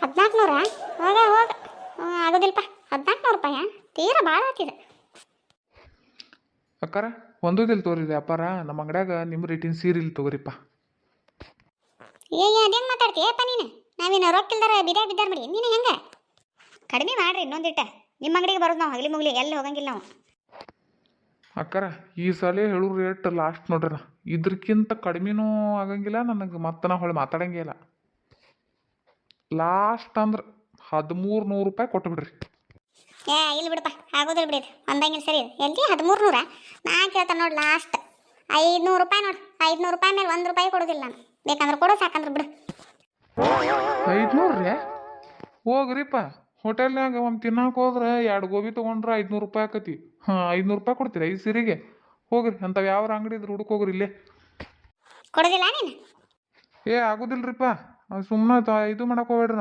1400? ಹೋಗ ಹೋಗ. ಆಗೋದಿಲ್ಲಪ್ಪ. 1400 ರೂಪಾಯ ತೀರಾ ಭಾಳ ಆತಿದೆ. ಅಕ್ಕಾರ ಒಂದೂದಿಲ್ಲ ತೋರಿ ವ್ಯಾಪಾರ. ನಮ್ಮ ಅಂಗಡ್ಯಾಗ ನಿಮ್ಮ ರೇಟಿನ ಸೀರೆ ಇಲ್ಲಿ ತೊಗೋರಿಪ್ಪ. ಅದೇನು ಮಾತಾಡ್ತೀಯಪ್ಪ ನೀನು? ನಾವೇನು ರೊಕ್ಕ ಇಲ್ದಾರ ಬಿದ್ಯಾಗ ಬಿದ್ದಾರ ಮಾಡಿ ನೀನು ಹೆಂಗೆ? ಕಡಿಮೆ ಮಾಡ್ರಿ ಇನ್ನೊಂದಿಟ್ಟ. ನಿಮ್ಮ ಅಂಗಡಿಗೆ ಬರೋದು ನಾವು ಹಗಲಿ ಮುಗಲಿ ಎಲ್ಲಿ ಹೋಗಂಗಿಲ್ಲ ನಾವು. ಅಕ್ಕಾರ ಈ ಸಲ ಹೇಳು ರೇಟ್ ಲಾಸ್ಟ್ ನೋಡ್ರಿ. ಇದ್ರಕ್ಕಿಂತ ಕಡಿಮೆನೂ ಆಗಂಗಿಲ್ಲ ನನಗೆ. ಮತ್ತೆ ನಾ ಹೊಳ್ಳಿ ಮಾತಾಡಂಗೇ ಇಲ್ಲ. ಲಾಸ್ಟ್ ಅಂದ್ರೆ 1300 ರೂಪಾಯಿ ಕೊಟ್ಟು ಬಿಡ್ರಿ. ಇಲ್ಲಿ ಬಿಡಪ್ಪ, ಆಗೋದಿಲ್ಲ ಬಿಡಿ. ಒಂದಂಗಿಲ್ಲ ಸರಿ. ಎಲ್ಲಿ 1300? ನಾ ಕೇಳ್ತಾನೆ ನೋಡಿ ಲಾಸ್ಟ್ 500 ರೂಪಾಯಿ ನೋಡಿ. 500 ರೂಪಾಯಿ ಮೇಲೆ 1 ರೂಪಾಯಿ ಕೊಡೋದಿಲ್ಲ ನಾನು. ಬೇಕಂದ್ರೆ ಕೊಡು, ಸಾಕಂದ್ರೆ ಬಿಡು. 500 ರೀ? ಹೋಗ್ರಿಪ್ಪ, ಹೋಟೆಲ್ನಾಗ ಒಂದು ತಿನ್ನಕ್ಕೆ ಹೋದ್ರೆ 2 ಗೋಬಿ ತೊಗೊಂಡ್ರೆ 500 ರೂಪಾಯಿ ಆಕತಿ. 500 ರೂಪಾಯಿ ಕೊಡ್ತೀರಾ ಈ ಸೀರೆಗೆ? ಹೋಗ್ರಿ, ಅಂಥವು ಯಾವ ಅಂಗಡಿ ಇದ್ರೆ ಹುಡುಕ್ ಹೋಗ್ರಿ ಇಲ್ಲೇ. ಕೊಡೋದಿಲ್ಲ ನೀನು? ಆಗೋದಿಲ್ರಿಪ್ಪ. ಸುಮ್ಮನೆ ಇದು ಮಾಡಕ್ಕೆ ಹೋಗ್ಬೇಡ್ರಿ.